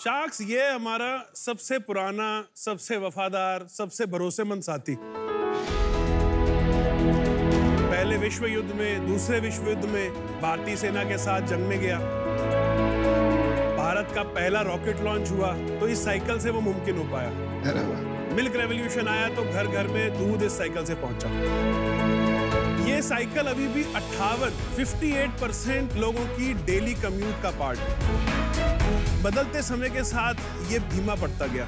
Sharks ये हमारा सबसे पुराना, सबसे वफादार, सबसे भरोसेमंद साथी। पहले विश्व युद्ध में, दूसरे विश्व युद्ध में भारतीय सेना के साथ जंग में गया। भारत का पहला रॉकेट लॉन्च हुआ तो इस साइकिल से वो मुमकिन हो पाया। मिल्क रेवोल्यूशन आया तो घर घर में दूध इस साइकिल से पहुंचा। ये साइकिल अभी भी 58% लोगों की डेली कम्यूट का पार्ट है। बदलते समय के साथ ये धीमा पड़ता गया।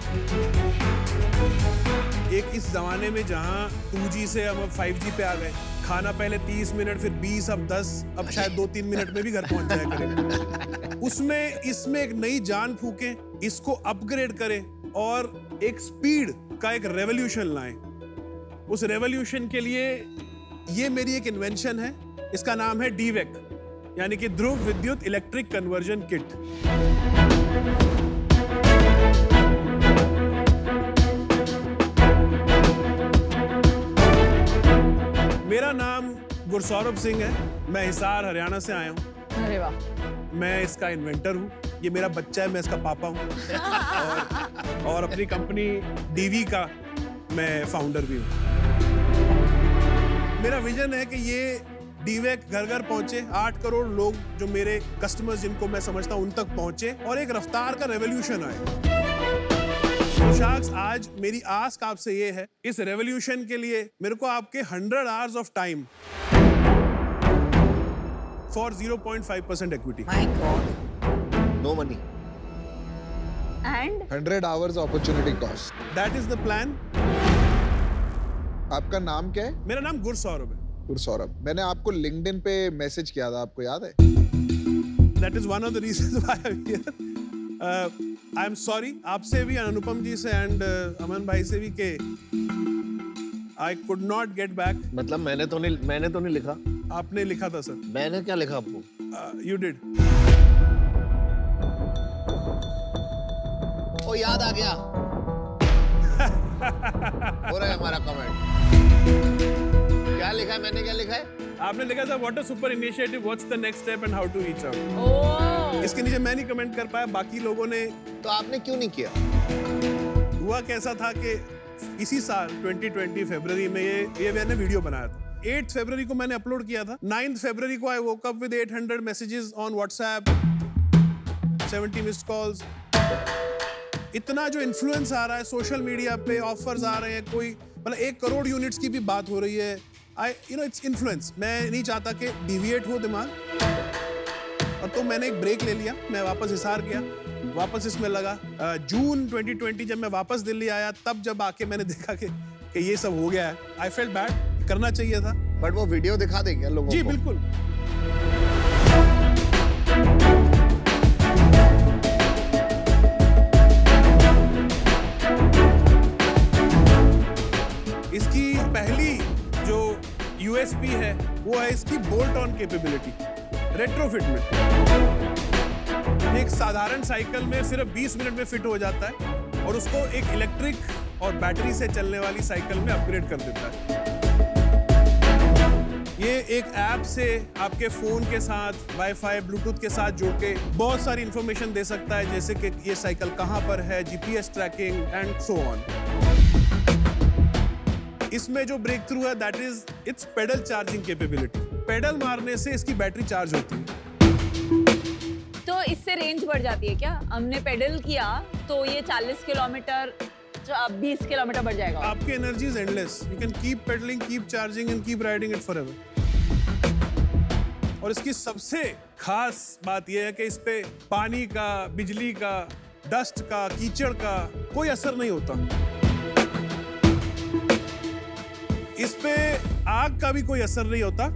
एक इस जमाने में जहां 2G से हम 5G पे आ गए, खाना पहले 30 मिनट, फिर 20, अब 10, अब शायद 2-3 मिनट में भी घर पहुंच जाया करेगा। उसमें इसमें एक नई जान फूकें, इसको अपग्रेड करें और एक स्पीड का एक रेवोल्यूशन लाएं। उस रेवोल्यूशन के लिए ये मेरी एक इन्वेंशन है, इसका नाम है DVEC, यानी कि ध्रुव विद्युत इलेक्ट्रिक कन्वर्जन किट। मेरा नाम गुरसौरभ सिंह है, मैं हिसार हरियाणा से आया हूँ। अरे वाह। मैं इसका इन्वेंटर हूँ, ये मेरा बच्चा है, मैं इसका पापा हूँ। और अपनी कंपनी DV का मैं फाउंडर भी हूँ। मेरा विजन है कि ये DVEC घर घर पहुंचे, 8 करोड़ लोग जो मेरे कस्टमर्स जिनको मैं समझता हूं उन तक पहुंचे और एक रफ्तार का रेवोल्यूशन आए। तो शार्क्स, आज मेरी आस्क आपसे ये है, इस रेवोल्यूशन के लिए मेरे को आपके 100 hours of time for 0.5% equity. My god. No money and 100 hours opportunity cost. That is the plan. आपका नाम क्या है? मेरा नाम गुरसौरभ है। गुरसौरभ, मैंने आपको लिंक्डइन पे मैसेज किया था, आपको याद है? That is one of the reasons why I'm here. I am sorry, आपसे भी, अनुपम जी से एंड अमन भाई से भी, कि I could not get back. मतलब मैंने तो नहीं लिखा। आपने लिखा था सर। मैंने क्या लिखा आपको? You did. ओ याद आ गया। हो रहा है हमारा कमेंट। क्या लिखा है? मैंने क्या लिखा है? आपने लिखा था what a super initiative, what's the next step and how to reach out. Oh. इसके नीचे मैं नहीं कमेंट कर पाया, बाकी लोगों ने। तो आपने क्यों नहीं किया? हुआ कैसा था कि इसी साल 2020 फरवरी में ये मैंने वीडियो बनाया था। 8 फरवरी को मैंने अपलोड किया था। 9 फरवरी को I woke up with 800 messages on WhatsApp, 70 missed calls. इतना जो इन्फ्लुएंस आ रहा है सोशल मीडिया पे, ऑफर्स आ रहे हैं, कोई मतलब 1 करोड़ यूनिट्स की भी बात हो रही है। Its influence. मैं नहीं चाहता कि डिविएट हो दिमाग, और तो मैंने एक ब्रेक ले लिया। मैं वापस हिसार गया, वापस इसमें लगा। जून 2020 जब मैं वापस दिल्ली आया, तब जब आके मैंने देखा कि ये सब हो गया है, आई फेल्ट बैड, करना चाहिए था। बट वो वीडियो दिखा देंगे लोगों को? जी बिल्कुल। इसकी पहली जो USP है वो है इसकी बोल्ट ऑन कैपेबिलिटी, रेट्रोफिट में। एक साधारण साइकिल में सिर्फ 20 मिनट में फिट हो जाता है और उसको एक इलेक्ट्रिक और बैटरी से चलने वाली साइकिल में अपग्रेड कर देता है। ये एक ऐप से आपके फोन के साथ, वाईफाई, ब्लूटूथ के साथ जोड़ के बहुत सारी इंफॉर्मेशन दे सकता है, जैसे कि ये साइकिल कहाँ पर है, GPS tracking and so on. इसमें जो ब्रेक थ्रू है that is its pedal charging capability. Pedal मारने से इसकी बैटरी चार्ज होती है। तो इससे रेंज बढ़ जाती है क्या? हमने पेडल किया तो ये 40 किलोमीटर, 20 किलोमीटर बढ़ जाएगा। आपकी energy is endless. You can keep pedalling, keep charging and keep riding it forever. और इसकी सबसे खास बात यह है कि इस पे पानी का, बिजली का, डस्ट का, कीचड़ का कोई असर नहीं होता। इस पे आग का भी कोई असर नहीं होता।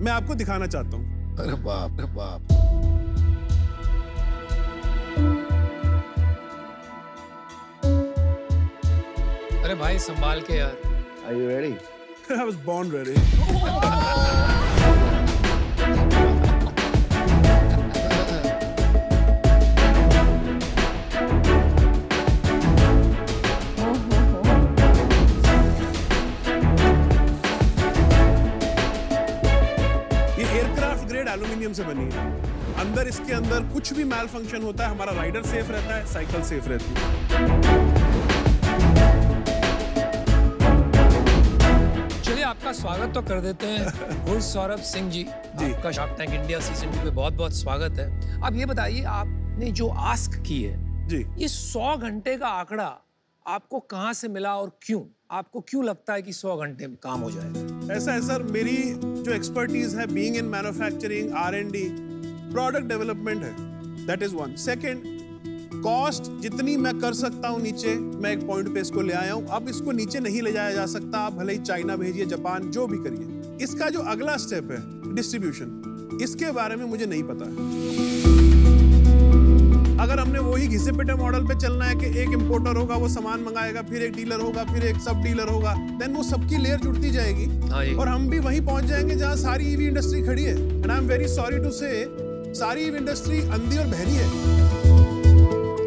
मैं आपको दिखाना चाहता हूँ। अरे बाप रे बाप। अरे भाई संभाल के यार। Are you ready? I was born ready. Aluminium से बनी है। अंदर इसके अंदर कुछ भी मैल फंक्शन होता है, हमारा राइडर सेफ रहता है, साइकिल सेफ रहती है। चलिए आपका स्वागत तो कर देते हैं गुरु सौरभ सिंह जी। आपका शार्क टैंक इंडिया सीजन 2 पे बहुत-बहुत स्वागत है। अब ये बताइए, आपने जो आस्क की है जी, ये 100 घंटे का आंकड़ा आपको कहाँ से मिला और क्यों? आपको क्यों लगता है कि 100 घंटे में काम हो जाएगा? ऐसा है सर, मेरी जो एक्सपर्टीज है being in manufacturing, R&D, product development है, that is one. Second, cost जितनी मैं कर सकता हूँ नीचे, मैं एक पॉइंट पे इसको ले आया हूँ। अब इसको नीचे नहीं ले जाया जा सकता, आप भले ही चाइना भेजिए, जापान, जो भी करिए। इसका जो अगला स्टेप है डिस्ट्रीब्यूशन, इसके बारे में मुझे नहीं पता है। अगर हमने वही घिसे पिटे मॉडल पे चलना है कि एक इंपोर्टर होगा, वो सामान मंगाएगा, फिर एक डीलर होगा, फिर एक सब डीलर होगा, देन वो सबकी लेयर जुड़ती जाएगी और हम भी वहीं पहुंच जाएंगे जहां सारी ईवी इंडस्ट्री खड़ी है। And I am very sorry to say, सारी ईवी इंडस्ट्री अंधी और बहरी है।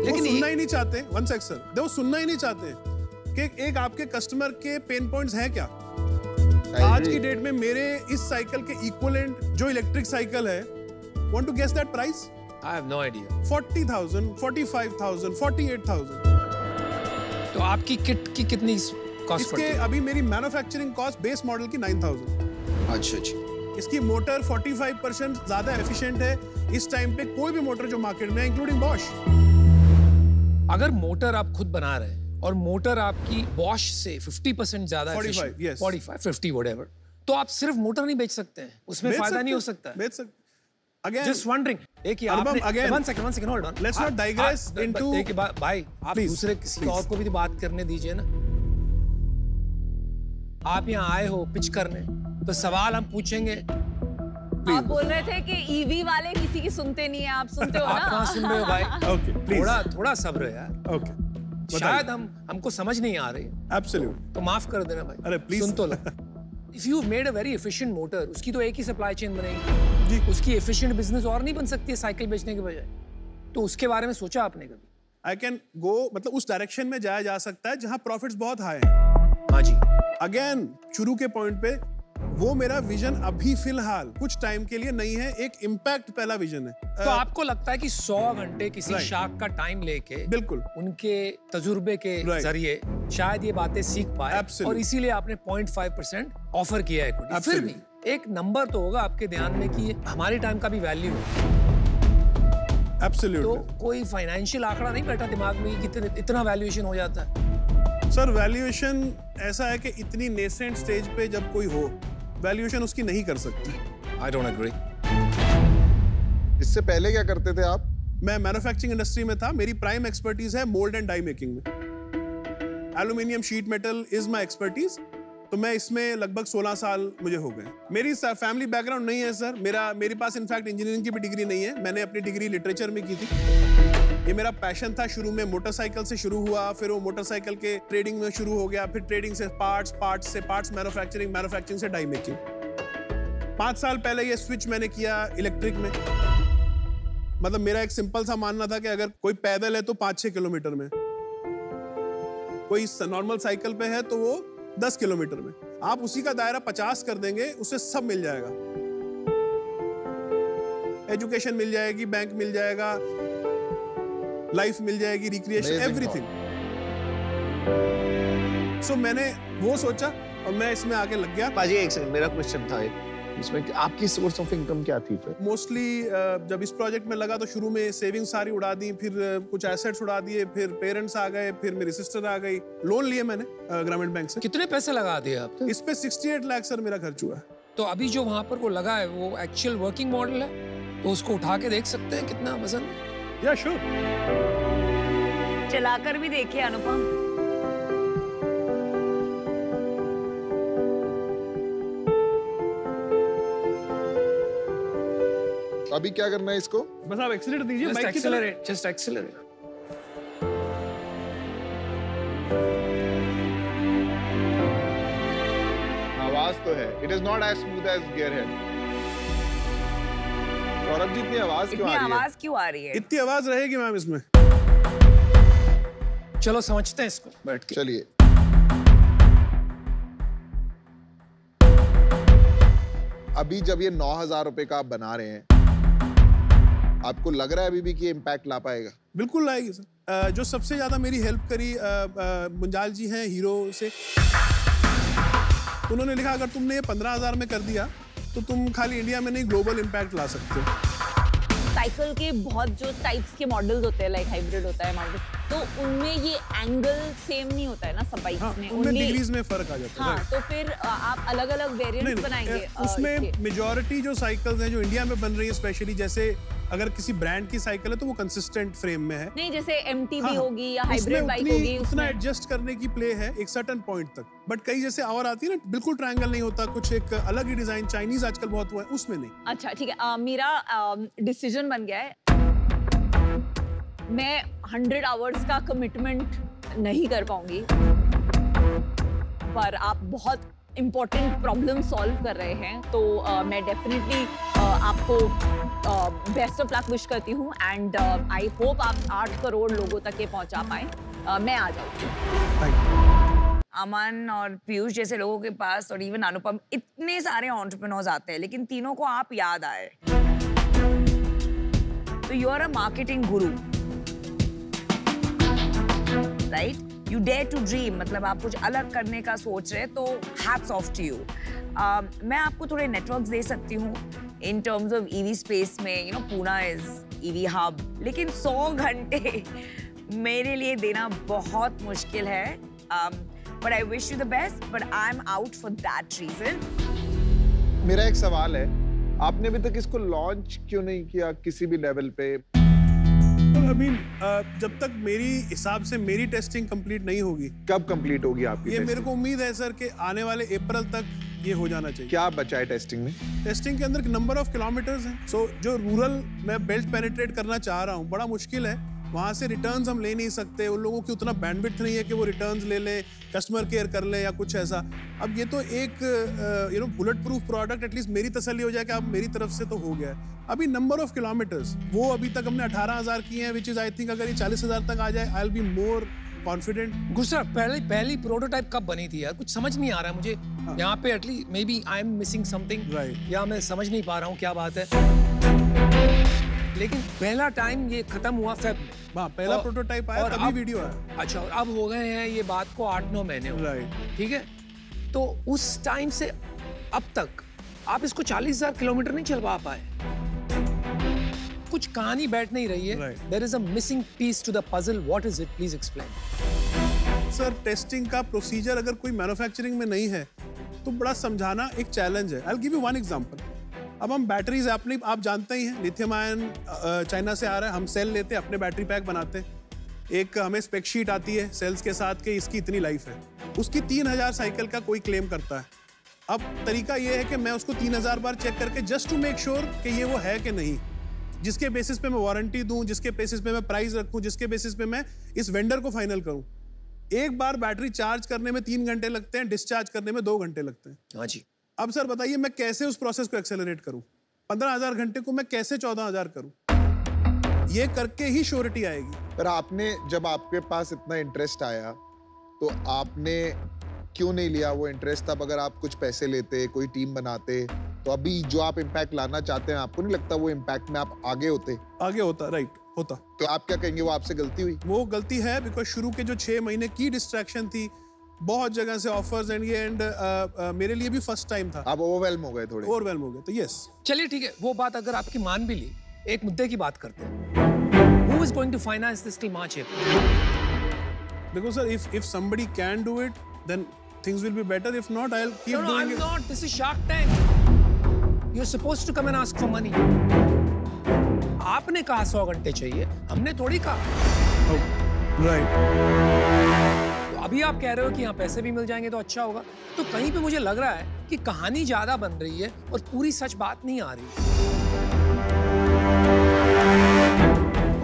लेकिन सुनना ही नहीं चाहते। वन सेक सर, वो सुनना ही नहीं चाहते कि एक आपके कस्टमर के पेन पॉइंट्स हैं क्या। आज की डेट में मेरे इस साइकिल के इक्विवेलेंट जो इलेक्ट्रिक साइकिल है, want to guess that price? I have no idea. 40,000, 45,000, 48,000। तो आपकी किट की कितनी कॉस्ट पड़ती इसके है? अभी मेरी मैन्युफैक्चरिंग कॉस्ट बेस मॉडल की 9,000। अच्छा। इसकी मोटर 45% ज्यादा एफिशिएंट है इस टाइम पे कोई भी मोटर जो मार्केट में है, इंक्लूडिंग बॉश। अगर मोटर आप खुद बना रहे हैं और मोटर आपकी बॉश से 50% ज्यादा 45, yes. 45, 50 whatever, तो आप सिर्फ मोटर नहीं बेच सकते हैं, उसमें फायदा नहीं हो सकता। बेच सकते। Again, Just wondering, एक ही Anupam, आपने again, one second, hold on. let's not digress into- एक भाई, आप Please, दूसरे किसी please. और को भी तो बात करने दीजिए ना। आप यहाँ आए हो पिच करने, तो सवाल हम पूछेंगे। आप बोल रहे थे कि ईवी वाले किसी की सुनते नहीं है, आप सुनते हो ना? आप कहाँ सुन रहे हो भाई? Okay, please. थोड़ा सब्र यार। Okay. शायद हमको समझ नहीं आ रही, Absolutely. तो माफ कर देना भाई। अरे please. सुन तो लो। If you've made a very efficient motor, उसकी तो एक ही सप्लाई चेन बनेगी। जी। उसकी एफिशिएंट बिजनेस और नहीं बन सकती है साइकिल बेचने के बजाय। तो उसके बारे में सोचा आपने कभी? I can go, मतलब उस डायरेक्शन में जाया जा सकता है जहां प्रॉफिट्स बहुत हाई हैं। हाँ जी। अगेन शुरू के पॉइंट पे, वो मेरा विजन अभी फिलहाल कुछ टाइम के लिए नहीं है, एक इम्पैक्ट पहला विजन है। तो आपको लगता है कि 100 घंटे किसी Right. शार्क का टाइम लेके, बिल्कुल उनके तजुर्बे के Right. जरिए शायद ये बातें सीख पाए, Absolutely. और इसीलिए आपने 0.5% ऑफर किया है equity। फिर Absolutely. भी एक नंबर तो होगा आपके ध्यान में कि हमारे टाइम का भी वैल्यू है। तो एब्सोल्युटली कोई फाइनेंशियल आंकड़ा नहीं बैठा दिमाग में कि इतना वैल्यूएशन हो जाता है? सर, वैल्यूएशन ऐसा है कि इतनी नेसेंट स्टेज पे जब कोई हो, वैल्यूएशन उसकी नहीं कर सकती। I don't agree. इससे पहले क्या करते थे आप? मैं मैन्युफैक्चरिंग इंडस्ट्री में था, मेरी प्राइम एक्सपर्टीज है मोल्ड एंड डाई मेकिंग में। Aluminium sheet metal is my expertise, तो मैं इसमें लगभग 16 साल मुझे हो गए। मेरी फैमिली बैकग्राउंड नहीं है सर, मेरे पास इनफैक्ट इंजीनियरिंग की भी डिग्री नहीं है। मैंने अपनी डिग्री लिटरेचर में की थी। ये मेरा पैशन था, शुरू में मोटरसाइकिल से शुरू हुआ, फिर वो मोटरसाइकिल के ट्रेडिंग में शुरू हो गया, फिर ट्रेडिंग से पार्ट्स मैन्युफैक्चरिंग से डाई मेकिंग। 5 साल पहले ये स्विच मैंने किया इलेक्ट्रिक में। मतलब मेरा एक सिंपल सा मानना था कि अगर कोई पैदल है तो 5-6 किलोमीटर में, कोई नॉर्मल साइकिल पे है तो वो 10 किलोमीटर में। आप उसी का दायरा 50 कर देंगे, उससे सब मिल जाएगा। एजुकेशन मिल जाएगी, बैंक मिल जाएगा, लाइफ मिल जाएगी, रिक्रिएशन, एवरीथिंग। सो मैंने वो सोचा और मैं इसमें आके लग गया। पाजी एक सेकंड, मेरा क्वेश्चन था इसमें कि आपकी सोर्स ऑफ इनकम क्या थी फिर? मोस्टली जब इस प्रोजेक्ट में लगा तो शुरू में सेविंग सारी उड़ा दी, फिर कुछ एसेट्स उड़ा दिए, फिर पेरेंट्स आ गए, फिर मेरी सिस्टर आ गई। लोन लिए मैंने ग्रामीण बैंक से। कितने पैसे लगा दिए आपने? इस पे 68 लाख सर मेरा खर्च हुआ है। तो अभी जो वहां पर वो लगा है वो एक्चुअल वर्किंग मॉडल है, तो उसको उठा के देख सकते हैं कितना वजन है। या श्योर, चलाकर भी देखिए अनुपम। अभी क्या करना है इसको? बस आप एक्सीलरेट दीजिए, Just बाइक की तरह। accelerate, just accelerate. आवाज तो है। It is not as smooth as gearhead. Saurabh ji, इतनी आवाज क्यों इतनी आ रही है? आवाज क्यों आ रही है? इतनी आवाज रहेगी मैम इसमें? चलो समझते हैं इसको बैठ के। चलिए। अभी जब ये 9,000 रुपए का आप बना रहे हैं, आपको लग रहा है अभी भी कि इम्पैक्ट ला पाएगा? बिल्कुल लाएगी सर। जो सबसे ज्यादा मेरी हेल्प करी मुंजाल जी हैं हीरो से। उन्होंने लिखा अगर तुमने ये 15,000 में कर दिया तो तुम खाली इंडिया में नहीं ग्लोबल इम्पैक्ट ला सकते हो। साइकिल के बहुत जो टाइप्स के मॉडल्स होते हैं, लाइक हाइब्रिड होता है, माउंटेन, तो उनमें ये एंगल सेम नहीं होता है ना सब बाइक्स में, उनमें डिग्रीज में फर्क आ जाता है। हाँ, तो फिर आप अलग-अलग वेरिएंट्स बनाएंगे उसमें मेजॉरिटी जो साइकिल्स हैं जो इंडिया में बन रही है, स्पेशली जैसे अगर किसी ब्रांड की साइकिल है तो वो कंसिस्टेंट फ्रेम में है, नहीं जैसे MTB होगी या हाइब्रिड बाइक होगी, उतना एडजस्ट करने की प्ले है एक सर्टेन पॉइंट तक। बट कई जैसे और आती है ना, बिल्कुल ट्रायंगल नहीं होता, कुछ एक अलग ही डिजाइन, चाइनीज आजकल बहुत हुआ है, उसमें नहीं। अच्छा ठीक है, मेरा डिसीजन बन गया है, मैं 100 आवर्स का कमिटमेंट नहीं कर पाऊंगी, पर आप बहुत इम्पोर्टेंट प्रॉब्लम सॉल्व कर रहे हैं, तो मैं डेफिनेटली आपको बेस्ट ऑफ लक विश करती हूँ, एंड आई होप आप 8 करोड़ लोगों तक ये पहुंचा पाए। मैं आ जाऊँगी। अमन और पीयूष जैसे लोगों के पास और इवन अनुपम इतने सारे एंटरप्रेन्योर्स आते हैं, लेकिन तीनों को आप याद आए तो you are a marketing Guru, right? You dare to dream, मतलब आप कुछ अलग करने का सोच रहे, तो hats off to you. मैं आपको थोड़े नेटवर्क्स दे सकती हूँ in terms of EV space में, you know, Pune is EV hub, लेकिन 100 घंटे मेरे लिए देना बहुत मुश्किल है. But I wish you the best, but I'm out for that reason. मेरा एक सवाल है, आपने अभी तक इसको लॉन्च क्यों नहीं किया किसी भी लेवल पे? जब तक मेरी हिसाब से मेरी टेस्टिंग कंप्लीट नहीं होगी। कब कंप्लीट होगी आपकी? ये मेरे को उम्मीद है सर कि आने वाले अप्रैल तक ये हो जाना चाहिए। क्या बचा है टेस्टिंग में? टेस्टिंग के अंदर नंबर ऑफ किलोमीटर्स हैं। सो जो रूरल मैं बेल्ट पेनिट्रेट करना चाह रहा हूँ, बड़ा मुश्किल है, वहाँ से रिटर्न्स हम ले नहीं सकते, उन लोगों की उतना बैंडविड्थ नहीं है कि वो रिटर्न्स ले लें, कस्टमर केयर कर लें या कुछ ऐसा। अब ये तो एक बुलेट प्रूफ प्रोडक्ट, एटलीस्ट मेरी तसल्ली हो जाए कि अब मेरी तरफ से तो हो गया है। अभी नंबर ऑफ किलोमीटर्स वो अभी तक हमने 18,000 किए हैं, विच इज आई थिंक अगर ये 40,000 तक आ जाए I will be more confident. गुस्सा पहली प्रोटोटाइप कब बनी थी यार? कुछ समझ नहीं आ रहा है मुझे। यहाँ पे at least maybe I am missing something, या मैं समझ नहीं पा रहा हूँ क्या बात है। लेकिन पहला टाइम ये खत्म हुआ फेब में। हाँ, पहला प्रोटोटाइप आया, तभी वीडियो आया। अच्छा, और अब हो गए हैं ये बात को 8-9 महीने हो गए, ठीक है? तो उस टाइम से अब तक आप इसको 40,000 किलोमीटर नहीं चलवा पाए। कुछ कहानी बैठ नहीं रही है। There is a missing piece to the puzzle. What is it? Please explain. Sir, testing का प्रोसीजर अगर कोई मैन्युफैक्चरिंग में नहीं है तो बड़ा समझाना एक चैलेंज है। I'll give you one example. अब हम बैटरीज अपनी आप जानते ही हैं, लिथियम आयन चाइना से आ रहा है, हम सेल लेते हैं, अपने बैटरी पैक बनाते हैं, एक हमें स्पेक शीट आती है सेल्स के साथ कि इसकी इतनी लाइफ है, उसकी 3,000 साइकिल का कोई क्लेम करता है। अब तरीका ये है कि मैं उसको 3,000 बार चेक करके जस्ट टू मेक श्योर कि ये वो है कि नहीं, जिसके बेसिस पे मैं वारंटी दूं, जिसके बेसिस पे मैं प्राइस रखूं, जिसके बेसिस पे मैं इस वेंडर को फाइनल करूं। एक बार बैटरी चार्ज करने में 3 घंटे लगते हैं, डिस्चार्ज करने में 2 घंटे लगते हैं। हाँ जी। अब सर बताइए मैं कैसे उस प्रोसेस को एक्सेलरेट करूं? 15,000 घंटे को मैं कैसे 14,000 करूं? ये करके ही श्योरिटी आएगी। पर आपने, जब आपके पास इतना इंटरेस्ट आया तो आपने क्यों नहीं लिया वो इंटरेस्ट? अब अगर आप कुछ पैसे लेते, कोई टीम बनाते, तो अभी जो आप इम्पैक्ट लाना चाहते हैं, आपको नहीं लगता वो इम्पैक्ट में आप आगे होते? आगे होता, राइट, होता। तो आप क्या कहेंगे, वो आपसे गलती हुई? वो गलती है, बिकॉज शुरू के जो 6 महीने की डिस्ट्रैक्शन थी, बहुत जगह से ऑफर्स एंड ये एंड मेरे लिए भी फर्स्ट टाइम था। आप ओवरवेल्म हो गए थोड़े? ओवरवेल्म हो गए, तो यस। चलिए ठीक है, वो बात अगर आपकी मान भी ली, एक मुद्दे की बात करते हैं। Who is going to finance this till March, April? देखो sir, if somebody can do it, then things will be better. If not, I'll keep doing I'm it. not. This is Shark Tank. You're supposed to come and ask for money. आपने कहा 100 घंटे चाहिए, हमने थोड़ी कहा। Oh, right. तो अभी आप कह रहे हो कि यहाँ पैसे भी मिल जाएंगे तो अच्छा होगा, तो कहीं पे मुझे लग रहा है कि कहानी ज्यादा बन रही है और पूरी सच बात नहीं आ रही।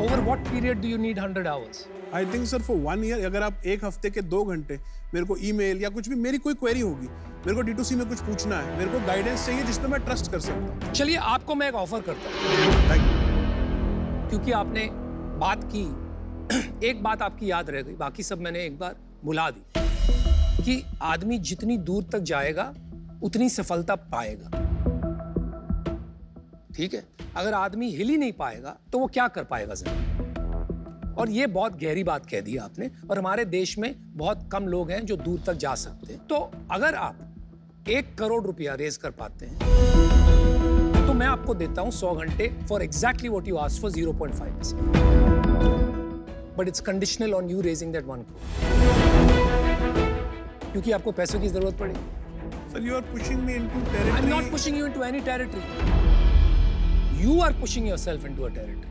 Over what period do you need 100 hours? I think sir for 1 year, अगर आप एक हफ्ते के 2 घंटे मेरे को ईमेल या कुछ भी, मेरी कोई क्वेरी होगी, मेरे को D2C में कुछ पूछना है, मेरे को गाइडेंस चाहिए जिसमें मैं ट्रस्ट कर सकता हूँ। चलिए आपको मैं एक ऑफर करता हूँ, क्योंकि आपने बात की, एक बात आपकी याद रह गई, बाकी सब मैंने एक बार भुला दी, कि आदमी जितनी दूर तक जाएगा उतनी सफलता पाएगा। ठीक है? अगर आदमी हिल ही नहीं पाएगा तो वो क्या कर पाएगा जिंदगी? और ये बहुत गहरी बात कह दी आपने, और हमारे देश में बहुत कम लोग हैं जो दूर तक जा सकते हैं। तो अगर आप 1 करोड़ रुपया रेज कर पाते हैं तो मैं आपको देता हूं 100 घंटे for exactly what you asked for 0.5%, but it's conditional on you raising that 1 crore, क्योंकि आपको पैसों की जरूरत पड़ेगी। Sir, you are pushing me into territory. I'm not pushing you into any territory. You are pushing yourself into a territory.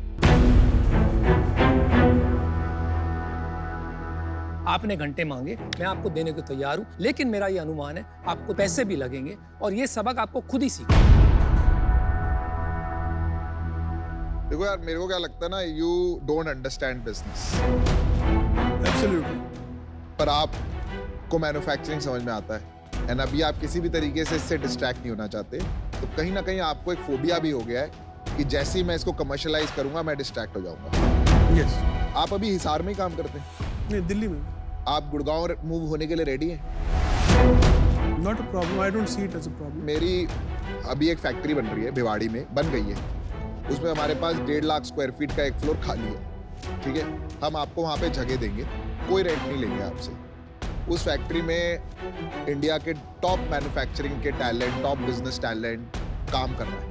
आपने घंटे मांगे, मैं आपको देने को तैयार हूं, लेकिन मेरा ये अनुमान है आपको पैसे भी लगेंगे और ये सबक आपको खुद ही सीखना। देखो यार, मेरे को क्या लगता है ना, you don't understand business. Absolutely. पर आपको मैन्युफैक्चरिंग समझ में आता है, एंड अभी आप किसी भी तरीके से इससे डिस्ट्रैक्ट नहीं होना चाहते, तो कहीं ना कहीं आपको एक फोबिया भी हो गया है कि जैसे ही मैं इसको कमर्शियलाइज करूंगा मैं डिस्ट्रैक्ट हो जाऊंगा। Yes. आप अभी हिसार में ही काम करते हैं? नहीं, दिल्ली में। आप गुड़गांव मूव होने के लिए रेडी हैं? Not a problem. I don't see it as a problem. मेरी अभी एक फैक्ट्री बन रही है भिवाड़ी में, बन गई है। उसमें हमारे पास 1.5 लाख स्क्वायर फीट का एक फ्लोर खाली है, ठीक है? हम आपको वहाँ पे जगह देंगे, कोई रेंट नहीं लेंगे आपसे। उस फैक्ट्री में इंडिया के टॉप मैन्युफैक्चरिंग के टैलेंट, टॉप बिजनेस टैलेंट काम कर रहा है,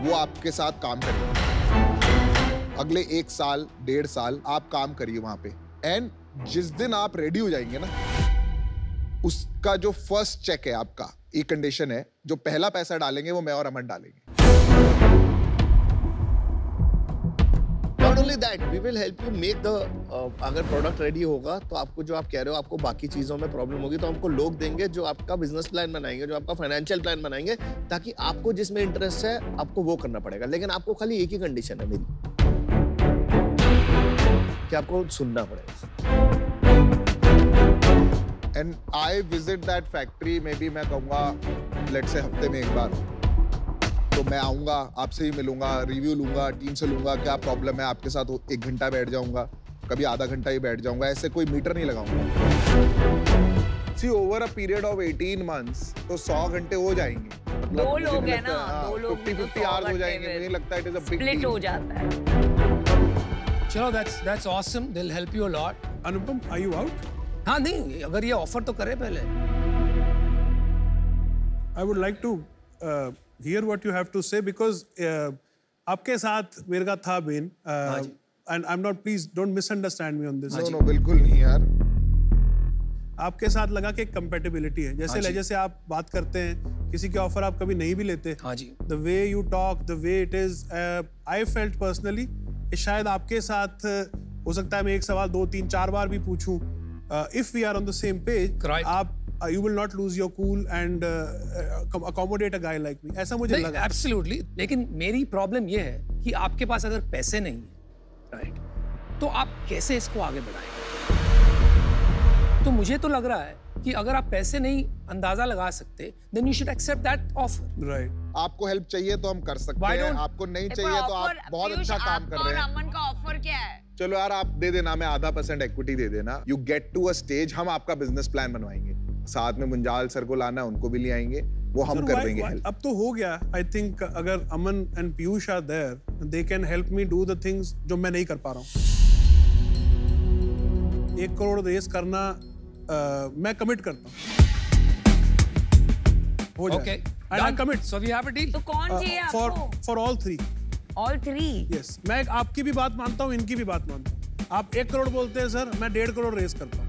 वो आपके साथ काम करेंगे। अगले 1 साल 1.5 साल आप काम करिए वहाँ पे, एंड जिस दिन आप रेडी हो जाएंगे ना, उसका जो फर्स्ट चेक है आपका, ये कंडीशन है, जो पहला पैसा डालेंगे वो मैं और अमन डालेंगे। Not only that, we will help you make the अगर प्रोडक्ट रेडी होगा तो आपको जो आप कह रहे हो आपको बाकी चीजों में प्रॉब्लम होगी, तो हमको लोग देंगे जो आपका बिजनेस प्लान बनाएंगे, जो आपका फाइनेंशियल प्लान बनाएंगे, ताकि आपको जिसमें इंटरेस्ट है आपको वो करना पड़ेगा। लेकिन आपको खाली एक ही कंडीशन है मेरी, कि आपको सुनना पड़ेगा। And I visit that factory, may be मैं कहूँगा लेट से हफ्ते में 1 बार, तो मैं आऊँगा, आपसे ही मिलूंगा, रिव्यू लूंगा, टीम से लूंगा क्या प्रॉब्लम है, आपके साथ 1 घंटा बैठ जाऊंगा, कभी आधा घंटा ही बैठ जाऊंगा, ऐसे कोई मीटर नहीं लगाऊंगा। See over a period of 18 months तो 100 घंटे हो जाएंगे। मतलब 2 लोग हैं ना, 2 लोग 50-50 आवर्स हो जाएंगे। मुझे लगता है it is a big split हो जाता है। चलो, that's awesome. They'll help you a lot. Anupam, are you out? हाँ, नहीं, अगर ये ऑफर तो करे पहले। I would like to hear what you have to say because आपके साथ मेरे का था Ben, and I'm not, please don't misunderstand me on this. No, बिल्कुल नहीं यार। आपके साथ लगा कि कंपेटिबिलिटी है, जैसे लहजे से आप बात करते हैं, किसी के ऑफर आप कभी नहीं भी लेते। हाँ जी। The way you talk, the way it is, I felt personally, शायद आपके साथ हो सकता है मैं एक सवाल 2, 3, 4 बार भी पूछूं, if we are on the same page, आप you will not lose your cool and accommodate a guy like me. ऐसा मुझे लगा। Absolutely. लेकिन मेरी प्रॉब्लम ये है कि आपके पास अगर पैसे नहीं है, राइट, तो आप कैसे इसको आगे बढ़ाएंगे? तो मुझे तो लग रहा है कि अगर आप पैसे नहीं अंदाजा लगा सकते, then you should accept that offer. Right. आपको हेल्प चाहिए तो हम कर सकते हैं, आपको नहीं चाहिए तो आप बहुत अच्छा काम कर रहे हैं। अमन का ऑफर क्या है? चलो यार, आप दे देना, मैं 0.5% इक्विटी दे देना। You get to a stage, हम आपका बिजनेस प्लान बनवाएंगे, साथ में मुंजाल सर को लाना, उनको भी ले आएंगे, वो हम कर देंगे हेल्प। अब तो हो गया। आई थिंक अगर Aman and Piyush are there, they can help me do the things जो मैं नहीं कर पा रहा हूँ। 1 करोड़ रेस करना मैं कमिट करता हूँ, हो जाए। Okay. And I commit. So we have a deal. तो कौन चाहिए आपको? For all 3. All 3? Yes. मैं आपकी भी बात मानता हूँ, इनकी भी बात मानता हूँ। आप 1 करोड़ बोलते हैं सर, मैं 1.5 करोड़ रेस करता हूँ।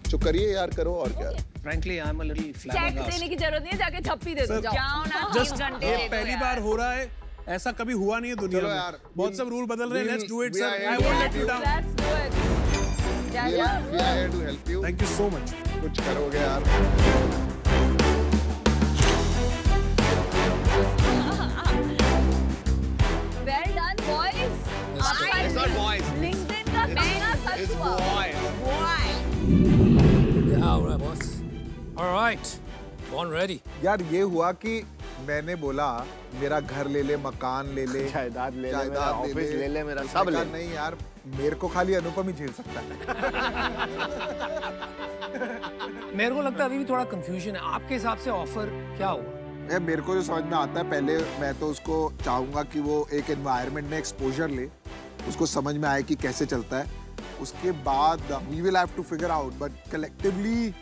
जो करिए यार, करो और क्या। Frankly, I'm a little check flabbergasted. देने की जरूरत नहीं है, जाके झप्पी दे दो, जाओ। जाओ ना, 3 Just घंटे ये दे दो पहली यार। बार हो रहा है, ऐसा कभी हुआ नहीं है दुनिया चलो में। यार, बहुत सब रूल बदल रहे हैं। Let's do it, we sir. are I here won't to let you down. Let's do it. We are here to help you. Thank you so much. कुछ करोगे यार। Well done, boys. आपका It's not boys. LinkedIn का कहना सच It's हुआ। boys. Yeah, all right, boss. All right. Born ready. यार ये हुआ कि मैंने बोला मेरा घर ले ले, मकान ले ले, जायदाद ले ले, मेरा ऑफिस ले ले, मेरा सब ले ले। नहीं यार, मेरे को खाली अनुपम ही झेल सकता है। मेरे को लगता है अभी भी थोड़ा कंफ्यूजन है। आपके हिसाब से ऑफर क्या हुआ? मेरे को जो समझ में आता है, पहले मैं तो उसको चाहूँगा कि वो एक एनवायरनमेंट में एक्सपोजर ले, उसको समझ में आए कि कैसे चलता है। उसके बाद we will have to figure out, but collectively,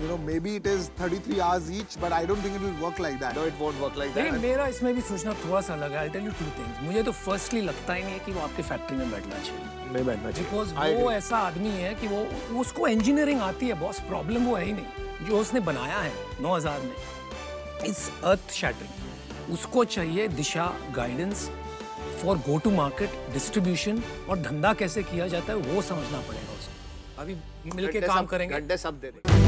you know, maybe it is 33 hours each, but I don't think it will work like that. No, it won't work like that. मेरा इसमें भी सोचना थोड़ा सा लगा। I'll tell you two things. मुझे तो firstly लगता ही नहीं है कि वो आपके फैक्ट्री में बैठना चाहिए। नहीं बैठना चाहिए। Because वो ऐसा आदमी है कि वो उसको इंजीनियरिंग आती है बॉस, प्रॉब्लम वो है ही नहीं। जो उसने बनाया है 9000 में, इट्स अर्थ शैटरिंग। उसको चाहिए दिशा, guidance for go to market, distribution और धंधा कैसे किया जाता है वो समझना पड़ेगा उसको। अभी मिलके काम करेंगे। गड्ढे सब दे देंगे।